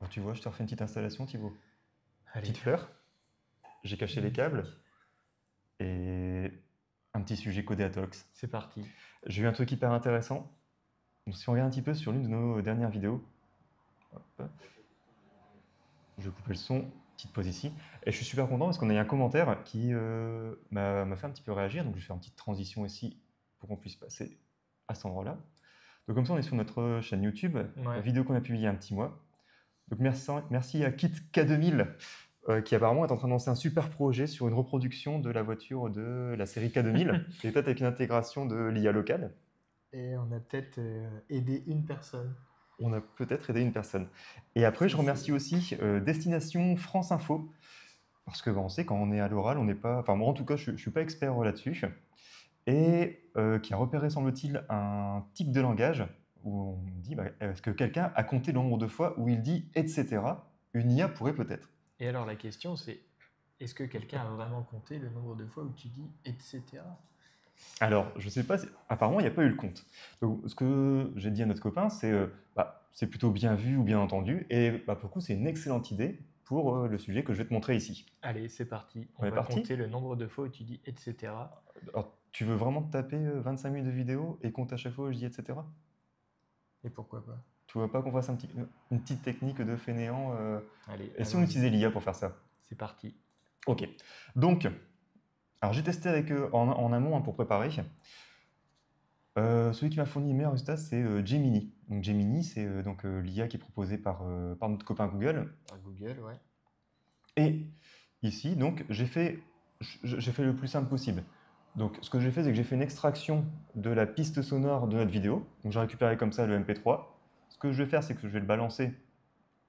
Alors, tu vois, je te refais une petite installation, Thibaut. Allez, Petite fleur, j'ai caché les câbles et un petit sujet codé à Tox. c'est parti. J'ai eu un truc hyper intéressant. Donc, si on regarde un petit peu sur l'une de nos dernières vidéos, hop, je vais couper le son, petite pause ici. Et je suis super content parce qu'on a eu un commentaire qui m'a fait un petit peu réagir. Donc je vais faire une petite transition ici pour qu'on puisse passer à cet endroit-là. Donc comme ça, on est sur notre chaîne YouTube, la Ouais. vidéo qu'on a publiée il y a un petit mois. Donc merci à KitK2000 qui apparemment est en train de lancer un super projet sur une reproduction de la voiture de la série K2000 et peut-être avec une intégration de l'IA locale. Et on a peut-être aidé une personne. On a peut-être aidé une personne. Et après, je Ça, remercie aussi Destination France Info, parce que on sait quand on est à l'oral, on n'est pas. Enfin, moi en tout cas, je ne suis pas expert là-dessus. Et qui a repéré, semble-t-il, un tic de langage où on dit est-ce que quelqu'un a compté le nombre de fois où il dit etc. Une IA pourrait peut-être. Et alors la question c'est, est-ce que quelqu'un a vraiment compté le nombre de fois où tu dis etc. Alors, je sais pas, apparemment, il n'y a pas eu le compte. Donc, ce que j'ai dit à notre copain, c'est plutôt bien vu ou bien entendu, et pour le coup, c'est une excellente idée pour le sujet que je vais te montrer ici. Allez, c'est parti. On On est va parti. compter le nombre de fois où tu dis etc. Alors, tu veux vraiment te taper 25 minutes de vidéo et compte à chaque fois où je dis etc. Et pourquoi pas. Tu veux pas qu'on fasse une petite technique de fainéant Allez, et si on allons-y. utilisait l'IA pour faire ça? C'est parti. Ok. Donc, alors j'ai testé avec en amont pour préparer. Celui qui m'a fourni les meilleurs résultats, c'est Gemini. Donc Gemini, c'est l'IA qui est proposée par notre copain Google. Par Google, ouais. Et ici, donc, j'ai fait le plus simple possible. Donc, ce que j'ai fait, c'est que j'ai fait une extraction de la piste sonore de notre vidéo. Donc, j'ai récupéré comme ça le MP3. Ce que je vais faire, c'est que je vais le balancer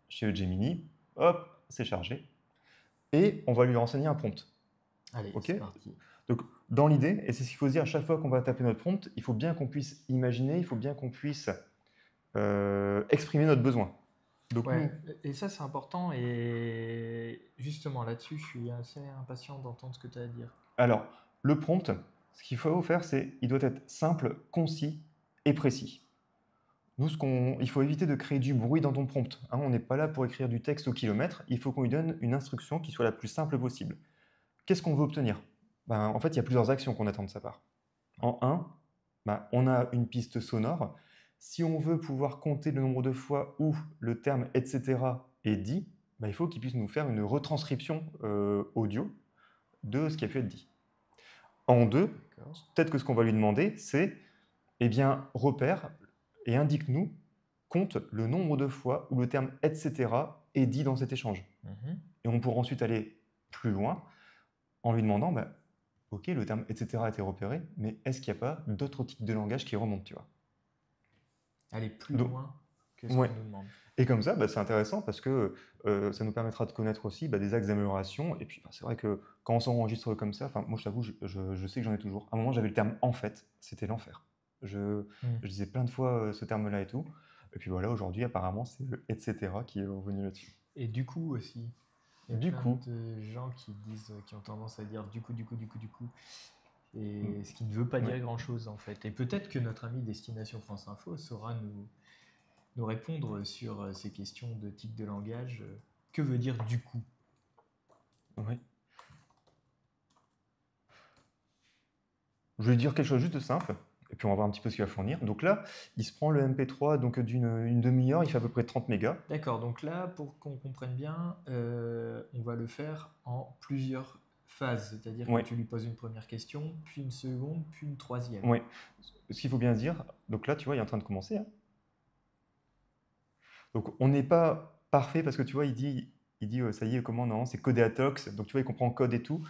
chez Gemini. Hop, c'est chargé. Et on va lui renseigner un prompt. Allez, Ok. c'est parti. Donc, dans l'idée, et c'est ce qu'il faut se dire à chaque fois qu'on va taper notre prompt, il faut bien qu'on puisse imaginer, il faut bien qu'on puisse exprimer notre besoin. Donc, Ouais, et ça c'est important, et justement là-dessus, je suis assez impatient d'entendre ce que tu as à dire. alors, le prompt, ce qu'il faut faire, c'est il doit être simple, concis et précis. Nous, il faut éviter de créer du bruit dans ton prompt. Hein. On n'est pas là pour écrire du texte au kilomètre. Il faut qu'on lui donne une instruction qui soit la plus simple possible. Qu'est-ce qu'on veut obtenir? En fait, il y a plusieurs actions qu'on attend de sa part. En 1, on a une piste sonore. Si on veut pouvoir compter le nombre de fois où le terme etc. est dit, il faut qu'il puisse nous faire une retranscription audio de ce qui a pu être dit. En 2, peut-être que ce qu'on va lui demander, c'est repère et indique-nous, compte le nombre de fois où le terme etc. est dit dans cet échange. Et on pourra ensuite aller plus loin en lui demandant ok, le terme etc. a été repéré, mais est-ce qu'il n'y a pas d'autres types de langage qui remontent, tu vois? Aller plus Donc, loin que ce ouais. qu'on nous demande. Et comme ça, c'est intéressant parce que ça nous permettra de connaître aussi des axes d'amélioration. Et puis, c'est vrai que quand on s'enregistre comme ça, moi, je t'avoue, je sais que j'en ai toujours. À un moment, j'avais le terme en fait, c'était l'enfer. Je disais plein de fois ce terme-là et tout. Et puis voilà, aujourd'hui, apparemment, c'est le etc. qui est revenu là-dessus. Et du coup aussi, il y a Du plein coup. de gens qui ont tendance à dire du coup. Et ce qui ne veut pas dire grand-chose en fait. Et peut-être que notre ami Destination France Info saura nous répondre sur ces questions de tic de langage. Que veut dire du coup? Oui. Je vais dire quelque chose juste de simple, et puis on va voir un petit peu ce qu'il va fournir. Donc là, il se prend le MP3 d'une demi-heure, il fait à peu près 30 mégas. D'accord, donc là, pour qu'on comprenne bien, on va le faire en plusieurs phases. C'est-à-dire que tu lui poses une première question, puis une seconde, puis une troisième. Oui. Ce qu'il faut bien se dire, donc là, tu vois, il est en train de commencer. Hein. Donc on n'est pas parfait parce que tu vois, il dit ça y est, comment non, c'est codé à Tox, donc tu vois, il comprend code et tout.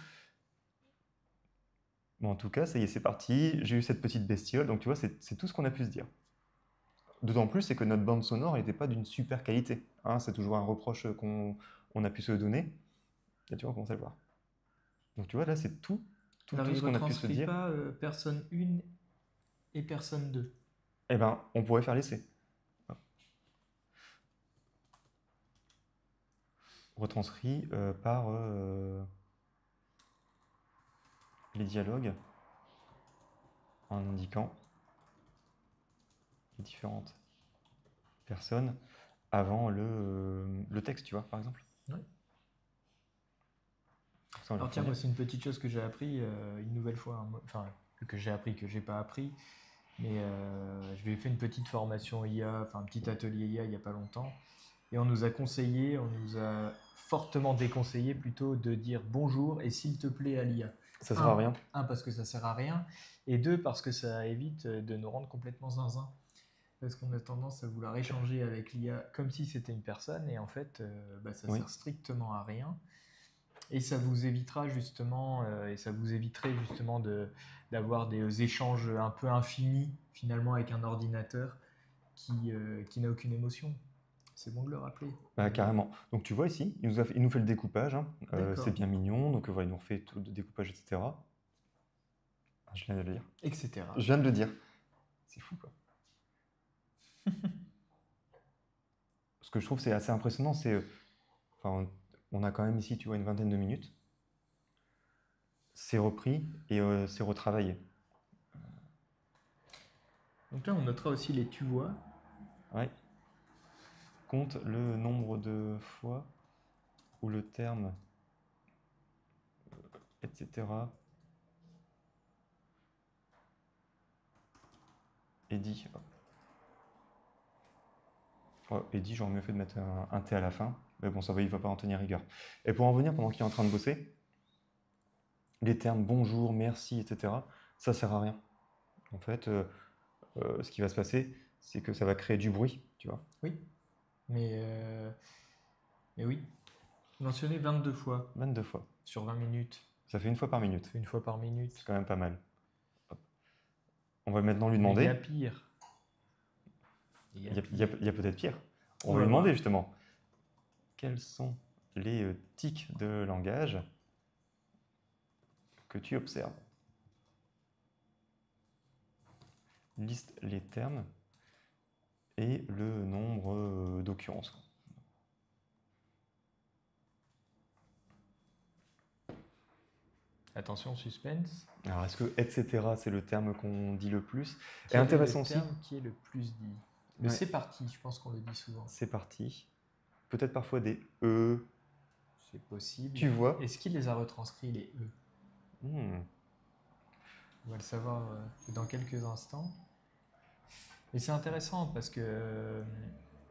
Bon, en tout cas, ça y est, c'est parti. J'ai eu cette petite bestiole, donc tu vois, c'est tout ce qu'on a pu se dire. D'autant plus, c'est que notre bande sonore n'était pas d'une super qualité. Hein, c'est toujours un reproche qu'on a pu se donner. Et tu vois, on commence à le voir. Donc tu vois, là, c'est tout ce qu'on a pu se dire. Pas personne 1 et personne 2. Eh ben, on pourrait faire l'essai. Retranscrit par les dialogues en indiquant les différentes personnes. avant le texte, tu vois, par exemple. Ouais. Ça, on Alors le tiens, fait. moi c'est une petite chose que j'ai appris une nouvelle fois, hein, enfin que j'ai appris, que j'ai pas appris, mais je vais faire une petite formation IA, enfin un petit atelier IA il y a pas longtemps, et on nous a conseillé, on nous a fortement déconseillé plutôt de dire bonjour et s'il te plaît à l'IA. Ça sert à rien. Parce que ça sert à rien, et deux, parce que ça évite de nous rendre complètement zinzin. Parce qu'on a tendance à vouloir échanger avec l'IA comme si c'était une personne, et en fait, ça Oui. sert strictement à rien. Et ça vous évitera justement, d'avoir des échanges un peu infinis finalement avec un ordinateur qui n'a aucune émotion. C'est bon de le rappeler. Bah, carrément. Donc tu vois ici, il nous fait le découpage, hein. D'accord. C'est bien mignon, donc voilà, il nous refait tout le découpage, etc. Ah, je viens de le dire. Etc. Je viens de le dire. C'est fou, quoi. Ce que je trouve c'est assez impressionnant, c'est, enfin, on a quand même ici, tu vois, une vingtaine de minutes. C'est repris et c'est retravaillé. Donc là, on notera aussi les tu vois. Ouais. Compte le nombre de fois où le terme, etc. est dit. Oh, est dit, j'aurais mieux fait de mettre un T à la fin. Mais bon, ça va, il va pas en tenir rigueur. Et pour en revenir, pendant qu'il est en train de bosser, les termes bonjour, merci, etc., ça sert à rien. En fait, ce qui va se passer, c'est que ça va créer du bruit, tu vois. Oui, mais oui. Mentionné 22 fois 22 fois. sur 20 minutes. Ça fait une fois par minute. C'est une fois par minute. C'est quand même pas mal. Hop. On va maintenant lui Mais il y a demander. pire. Il y a peut-être pire. On On va va lui demander voir. justement quels sont les tics de langage que tu observes. Liste les termes et le nombre d'occurrences. Attention, suspense. Alors, est-ce que etc. c'est le terme qu'on dit le plus? Et Quel intéressant est le aussi. terme qui est le plus dit? Le Ouais. c'est parti, je pense qu'on le dit souvent. C'est parti. Peut-être parfois des E. C'est possible. Tu vois? Est-ce qu'il les a retranscrits, les E? On va le savoir dans quelques instants. Et c'est intéressant parce que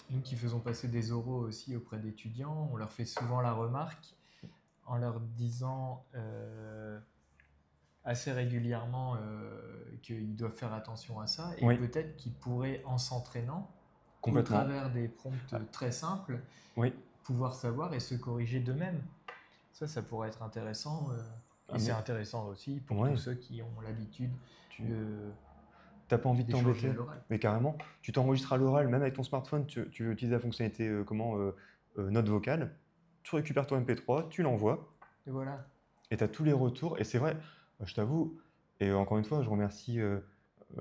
nous qui faisons passer des oraux aussi auprès d'étudiants, on leur fait souvent la remarque en leur disant assez régulièrement qu'ils doivent faire attention à ça, et Oui. peut-être qu'ils pourraient, en s'entraînant, au Complètement. travers des prompts très simples, Oui. pouvoir savoir et se corriger d'eux-mêmes. Ça pourrait être intéressant. Et c'est intéressant aussi pour Ouais. tous ceux qui ont l'habitude de... T'as pas envie de d'échanger t'embêter, à l'oral. mais carrément. Tu t'enregistres à l'oral, même avec ton smartphone, tu utilises la fonctionnalité note vocale, tu récupères ton MP3, tu l'envoies, Et voilà. et tu as tous les retours. Et c'est vrai, je t'avoue, et encore une fois, je remercie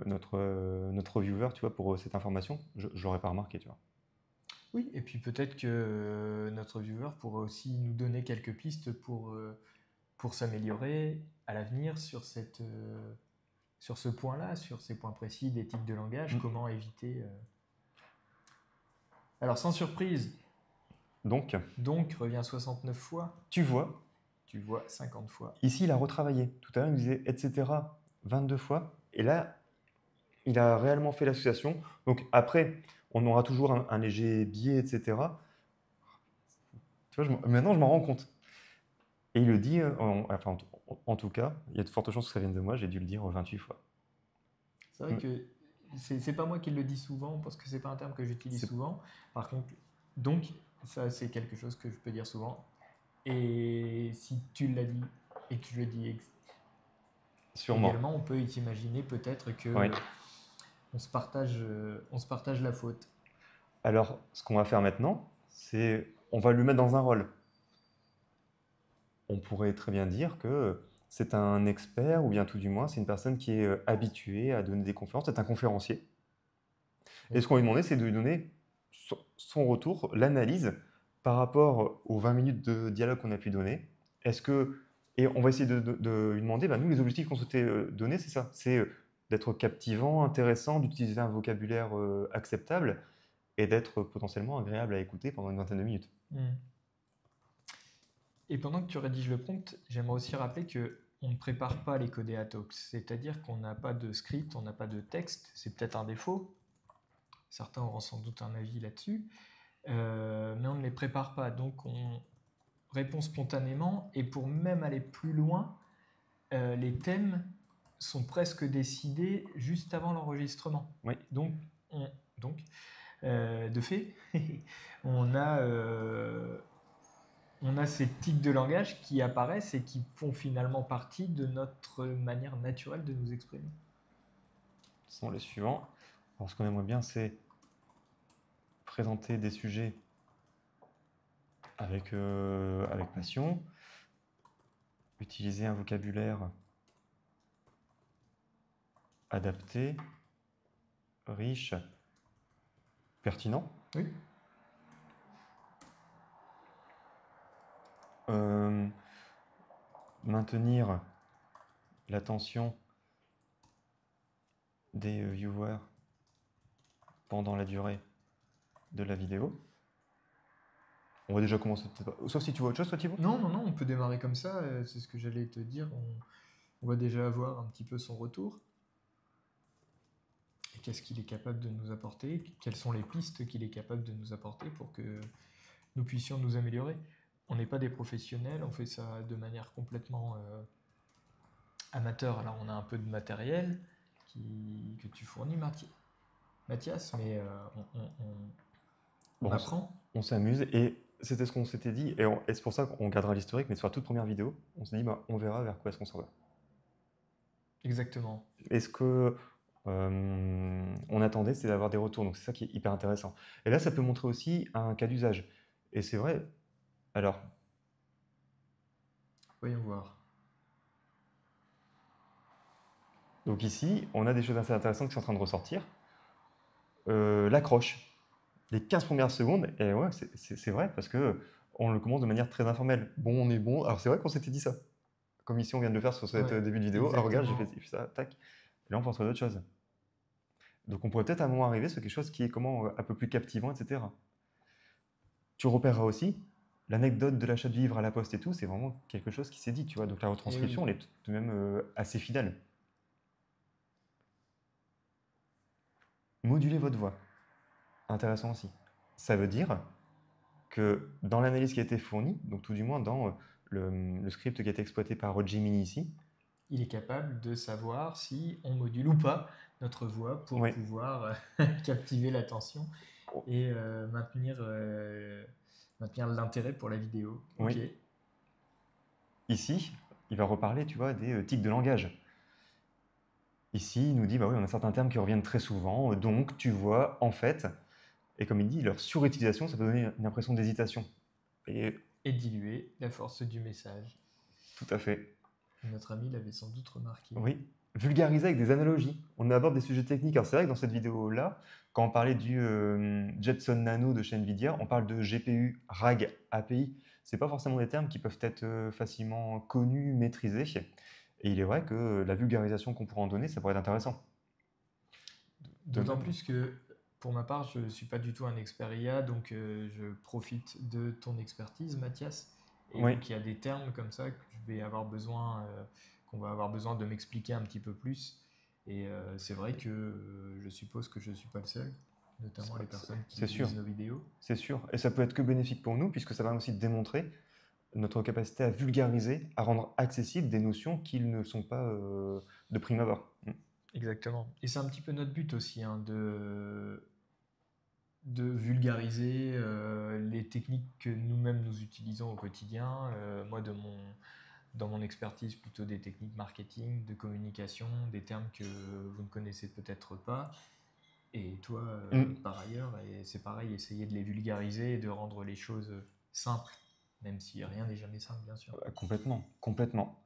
notre viewer, tu vois, pour cette information. Je l'aurais pas remarqué, tu vois. Oui, et puis peut-être que notre viewer pourrait aussi nous donner quelques pistes pour s'améliorer à l'avenir sur ce point-là, sur ces points précis d'éthique de langage, comment éviter... Alors, sans surprise, donc revient 69 fois. Tu vois 50 fois. Ici, il a retravaillé. Tout à l'heure, il disait etc. 22 fois. Et là, il a réellement fait l'association. Donc après, on aura toujours un léger biais, etc. Tu vois, maintenant, je m'en rends compte. Et il le dit, en tout cas, il y a de fortes chances que ça vienne de moi, j'ai dû le dire 28 fois. C'est vrai que c'est pas moi qui le dis souvent, parce que c'est pas un terme que j'utilise souvent. Par contre, donc, ça, c'est quelque chose que je peux dire souvent. Et si tu l'as dit et que je le dis Sûrement. également, on peut imaginer peut-être que on se partage la faute. Alors, ce qu'on va faire maintenant, c'est on va lui mettre dans un rôle. On pourrait très bien dire que c'est un expert, ou bien tout du moins, c'est une personne qui est habituée à donner des conférences, c'est un conférencier. Et ce qu'on lui demandait, c'est de lui donner son retour, l'analyse par rapport aux 20 minutes de dialogue qu'on a pu donner. Et on va essayer de lui demander, nous, les objectifs qu'on souhaitait donner, c'est ça, c'est d'être captivant, intéressant, d'utiliser un vocabulaire acceptable, et d'être potentiellement agréable à écouter pendant une vingtaine de minutes. Et pendant que tu rédiges le prompt, j'aimerais aussi rappeler que on ne prépare pas les Codea Talks, c'est-à-dire qu'on n'a pas de script, on n'a pas de texte, c'est peut-être un défaut, certains auront sans doute un avis là-dessus, mais on ne les prépare pas, donc on répond spontanément, et pour même aller plus loin, les thèmes sont presque décidés juste avant l'enregistrement. Oui. Donc, de fait, on a ces tics de langage qui apparaissent et qui font finalement partie de notre manière naturelle de nous exprimer. Ce sont les suivants. Alors, ce qu'on aimerait bien, c'est présenter des sujets avec passion, utiliser un vocabulaire adapté, riche, pertinent. Oui. Maintenir l'attention des viewers pendant la durée de la vidéo. On va déjà commencer, sauf si tu vois autre chose, toi, Thibaut? Non, on peut démarrer comme ça, c'est ce que j'allais te dire. On va déjà avoir un petit peu son retour. Et qu'est-ce qu'il est capable de nous apporter? Quelles sont les pistes qu'il est capable de nous apporter pour que nous puissions nous améliorer? On n'est pas des professionnels, on fait ça de manière complètement amateur. Alors on a un peu de matériel que tu fournis, Mathias, mais on apprend. On s'amuse et c'était ce qu'on s'était dit et c'est pour ça qu'on gardera l'historique, mais sur la toute première vidéo, on s'est dit on verra vers quoi est-ce qu'on s'en va. Exactement. Et ce que on attendait, c'est d'avoir des retours, donc c'est ça qui est hyper intéressant. Et là, ça peut montrer aussi un cas d'usage. Et c'est vrai. Alors, voyons voir. Donc ici, on a des choses assez intéressantes qui sont en train de ressortir. L'accroche, les 15 premières secondes, et ouais, c'est vrai, parce qu'on le commence de manière très informelle. Bon, on est bon. Alors c'est vrai qu'on s'était dit ça. Comme ici, on vient de le faire sur cet début de vidéo. Ah, regarde, j'ai fait ça, tac. Et là, on pense à d'autres choses. Donc on pourrait peut-être à un moment arriver sur quelque chose qui est un peu plus captivant, etc. Tu repéreras aussi l'anecdote de l'achat de livres à la poste et tout, c'est vraiment quelque chose qui s'est dit, tu vois. Donc la retranscription, elle est tout de même assez fidèle. Moduler votre voix. Intéressant aussi. Ça veut dire que dans l'analyse qui a été fournie, donc tout du moins dans le script qui a été exploité par Gemini ici, il est capable de savoir si on module ou pas notre voix pour pouvoir captiver l'attention et maintenir l'intérêt pour la vidéo. Oui. Okay. Ici, il va reparler, tu vois, des tics de langage. Ici, il nous dit, bah oui, on a certains termes qui reviennent très souvent, donc tu vois, en fait, et comme il dit, leur surutilisation, ça peut donner une impression d'hésitation. Et diluer la force du message. Tout à fait. Notre ami l'avait sans doute remarqué. Oui, vulgariser avec des analogies. On aborde des sujets techniques. Alors c'est vrai que dans cette vidéo-là, quand on parlait du Jetson Nano de chez Nvidia, on parle de GPU RAG API. Ce n'est pas forcément des termes qui peuvent être facilement connus, maîtrisés. Et il est vrai que la vulgarisation qu'on pourra en donner, ça pourrait être intéressant. D'autant plus que, pour ma part, je ne suis pas du tout un expert IA, donc je profite de ton expertise, Mathias. Et donc il y a des termes comme ça que qu'on va avoir besoin de m'expliquer un petit peu plus. Et c'est vrai que je suppose que je ne suis pas le seul, notamment les personnes qui utilisent nos vidéos. C'est sûr. Et ça peut être que bénéfique pour nous, puisque ça va aussi démontrer notre capacité à vulgariser, à rendre accessibles des notions qui ne sont pas de prime abord. Exactement. Et c'est un petit peu notre but aussi, hein, de vulgariser les techniques que nous-mêmes nous utilisons au quotidien. Moi, dans mon expertise, plutôt des techniques marketing, de communication, des termes que vous ne connaissez peut-être pas. Et toi, par ailleurs, et c'est pareil, essayer de les vulgariser et de rendre les choses simples, même si rien n'est jamais simple, bien sûr. Complètement, complètement.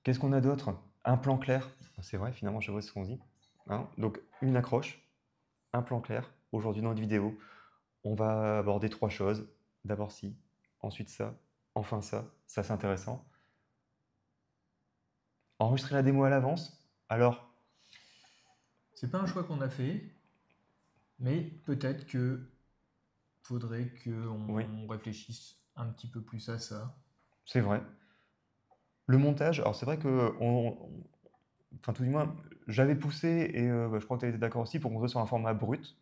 Qu'est-ce qu'on a d'autre? Un plan clair. C'est vrai, finalement, je vois ce qu'on dit. Hein, donc, une accroche, un plan clair. Aujourd'hui, dans notre vidéo, on va aborder 3 choses. D'abord ci, ensuite ça, enfin ça. Ça, c'est intéressant. Enregistrer la démo à l'avance. Alors, c'est pas un choix qu'on a fait. Mais peut-être que faudrait Oui, qu'on réfléchisse un petit peu plus à ça. c'est vrai. Le montage, alors c'est vrai que, enfin tout du moins, j'avais poussé et bah, je crois que tu as été d'accord aussi pour qu'on soit sur un format brut.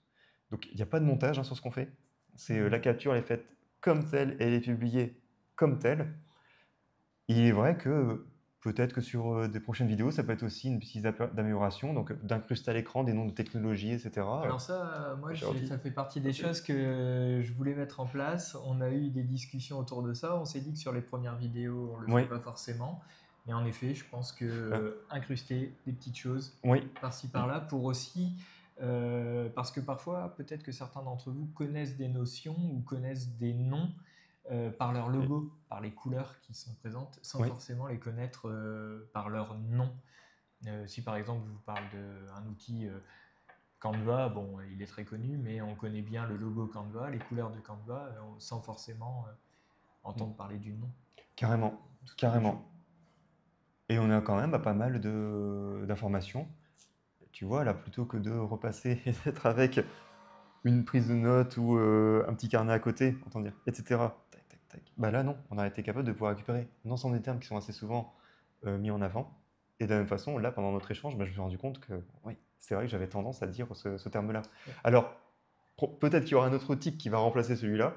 Donc il n'y a pas de montage hein, sur ce qu'on fait. C'est la capture elle est faite comme telle et elle est publiée comme telle. Il est vrai que peut-être que sur des prochaines vidéos, ça peut être aussi une piste d'amélioration, donc d'incruster à l'écran des noms de technologies, etc. Alors ça, moi, Gentil. ça fait partie des choses que je voulais mettre en place. On a eu des discussions autour de ça. On s'est dit que sur les premières vidéos, on le Oui, fait pas forcément. Mais en effet, je pense que incruster des petites choses oui, par-ci par-là pour aussi, parce que parfois, peut-être que certains d'entre vous connaissent des notions ou connaissent des noms par leur logo, par les couleurs qui sont présentes, sans oui, forcément les connaître par leur nom. Si par exemple, je vous parle d'un outil Canva, bon, il est très connu, mais on connaît bien le logo Canva, les couleurs de Canva, sans forcément entendre parler du nom. carrément, Tout à fait chaud. carrément. Et on a quand même bah, pas mal d'informations. Tu vois, là, plutôt que de repasser et d'être avec une prise de notes ou un petit carnet à côté, entend dire, etc. Tac, tac, tac. Bah là, non, on a été capable de pouvoir récupérer un ensemble des termes qui sont assez souvent mis en avant. Et de la même façon, là, pendant notre échange, bah, je me suis rendu compte que oui, c'est vrai que j'avais tendance à dire ce terme-là. Ouais. Alors, peut-être qu'il y aura un autre type qui va remplacer celui-là.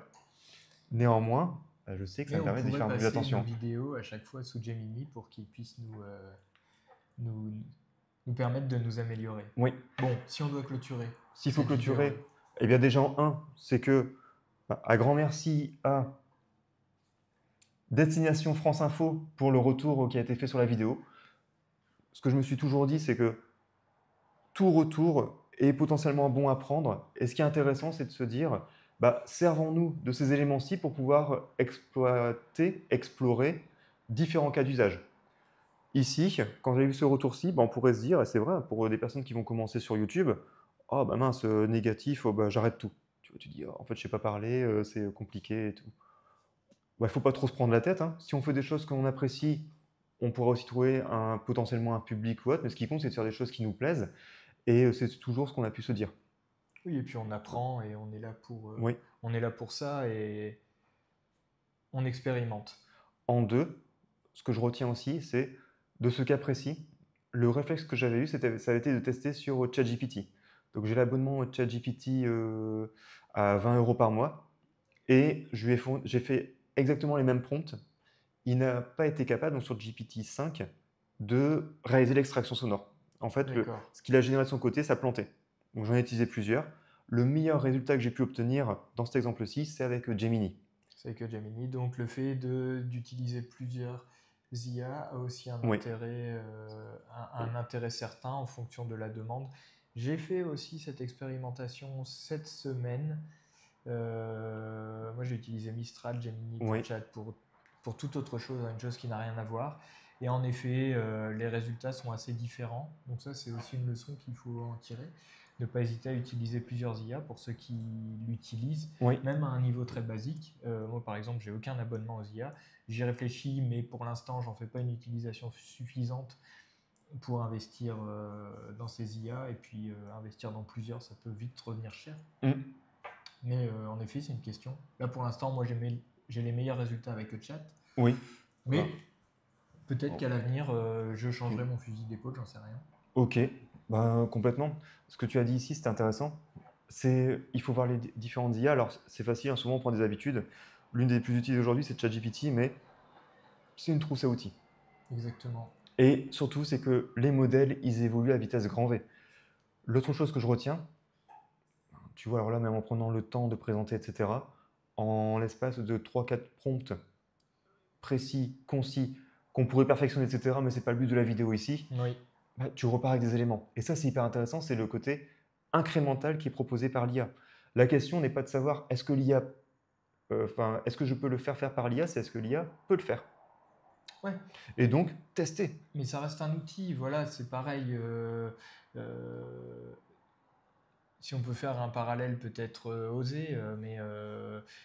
Néanmoins, bah, je sais que ça Mais me on permet d'y pourrait faire plus passer nos attention. vidéos à chaque fois sous Gemini pour qu'ils puissent nous, nous permettre de nous améliorer. Oui, Bon, si on doit clôturer s'il faut cette vidéo, clôturer, eh bien déjà en un, c'est que, bah, un grand merci à Destination France Info pour le retour qui a été fait sur la vidéo. Ce que je me suis toujours dit, c'est que tout retour est potentiellement bon à prendre. Et ce qui est intéressant, c'est de se dire, bah, servons-nous de ces éléments-ci pour pouvoir exploiter, explorer différents cas d'usage. Ici, quand j'ai vu ce retour-ci, bah, on pourrait se dire, et c'est vrai, pour des personnes qui vont commencer sur YouTube, oh bah mince, négatif, oh bah, j'arrête tout. Tu dis, oh, en fait, je ne sais pas parler, c'est compliqué et tout. Il ne faut pas trop se prendre la tête, hein. Si on fait des choses qu'on apprécie, on pourra aussi trouver potentiellement un public ou autre, mais ce qui compte, c'est de faire des choses qui nous plaisent, et c'est toujours ce qu'on a pu se dire. oui, et puis on apprend et Oui. on est là pour ça et on expérimente. En deux, ce que je retiens aussi, c'est de ce cas précis, le réflexe que j'avais eu, ça a été de tester sur ChatGPT. Donc j'ai l'abonnement ChatGPT à 20 € par mois, et j'ai fait exactement les mêmes prompts. Il n'a pas été capable, donc sur GPT-5, de réaliser l'extraction sonore. En fait, D'accord. ce qu'il a généré de son côté, ça plantait. Donc j'en ai utilisé plusieurs. Le meilleur résultat que j'ai pu obtenir dans cet exemple-ci, c'est avec Gemini. C'est que Gemini, donc le fait d'utiliser plusieurs IA a aussi un Oui, intérêt, un intérêt certain en fonction de la demande. J'ai fait aussi cette expérimentation cette semaine. Moi, j'ai utilisé Mistral, Gemini pour oui, chat, pour toute autre chose, une chose qui n'a rien à voir. Et en effet, les résultats sont assez différents. Donc ça, c'est aussi une leçon qu'il faut en tirer. Ne pas hésiter à utiliser plusieurs IA pour ceux qui l'utilisent, oui, même à un niveau très basique. Moi, par exemple, j'ai aucun abonnement aux IA. J'y réfléchis, mais pour l'instant, j'en fais pas une utilisation suffisante pour investir dans ces IA. Et puis, investir dans plusieurs, ça peut vite revenir cher. mm, Mais en effet, c'est une question. Là, pour l'instant, moi, j'ai les meilleurs résultats avec le chat. oui. Mais peut-être Oh, qu'à l'avenir, je changerai mon fusil d'épaule, j'en sais rien. ok, ben, complètement. Ce que tu as dit ici, c'est intéressant. Il faut voir les différentes IA. Alors, c'est facile, hein, souvent on prend des habitudes. L'une des plus utilisées aujourd'hui, c'est ChatGPT, mais c'est une trousse à outils. Exactement. Et surtout, c'est que les modèles, ils évoluent à vitesse grand V. L'autre chose que je retiens, tu vois, alors là, même en prenant le temps de présenter, etc., en l'espace de 3-4 prompts précis, concis, qu'on pourrait perfectionner, etc., mais ce n'est pas le but de la vidéo ici, Oui. bah, tu repars avec des éléments. Et ça, c'est hyper intéressant, c'est le côté incrémental qui est proposé par l'IA. La question n'est pas de savoir est-ce que l'IA, est-ce que je peux le faire par l'IA, c'est est-ce que l'IA peut le faire. Ouais. Et donc, tester. Mais ça reste un outil, voilà, c'est pareil. Euh, si on peut faire un parallèle peut-être osé, mais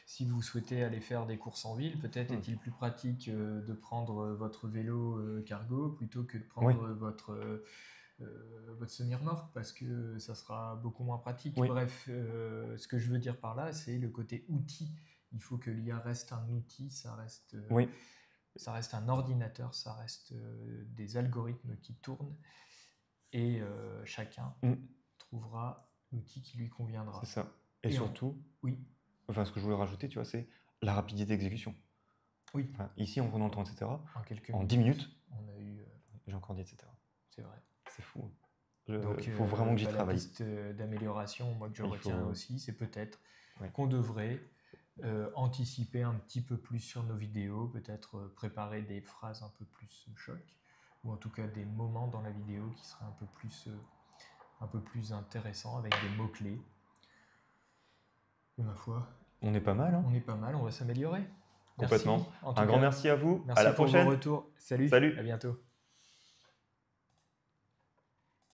si vous souhaitez aller faire des courses en ville, peut-être Hmm. est-il plus pratique de prendre votre vélo cargo plutôt que de Oui, prendre votre semi-remorque parce que ça sera beaucoup moins pratique. Oui. Bref, ce que je veux dire par là, c'est le côté outil. Il faut que l'IA reste un outil, ça reste un ordinateur, ça reste des algorithmes qui tournent et chacun trouvera l'outil qui lui conviendra. C'est ça. Et surtout, oui. Enfin, ce que je voulais rajouter, tu vois, c'est la rapidité d'exécution. Oui. Enfin, ici, en prenant le temps, etc. En 10 minutes, on a eu. j'ai encore dit, etc. C'est vrai. C'est fou. Donc, il faut vraiment que j'y travaille. La piste d'amélioration, moi, que je retiens aussi, c'est peut-être Ouais. qu'on devrait anticiper un petit peu plus sur nos vidéos, peut-être préparer des phrases un peu plus choc, ou en tout cas des moments dans la vidéo qui seraient un peu plus intéressants avec des mots-clés. Et ma foi, on est pas mal. Hein. On est pas mal, on va s'améliorer. Complètement. Merci, un grand merci à vous. Merci à la pour prochaine. vos retours. Salut. Salut. À bientôt.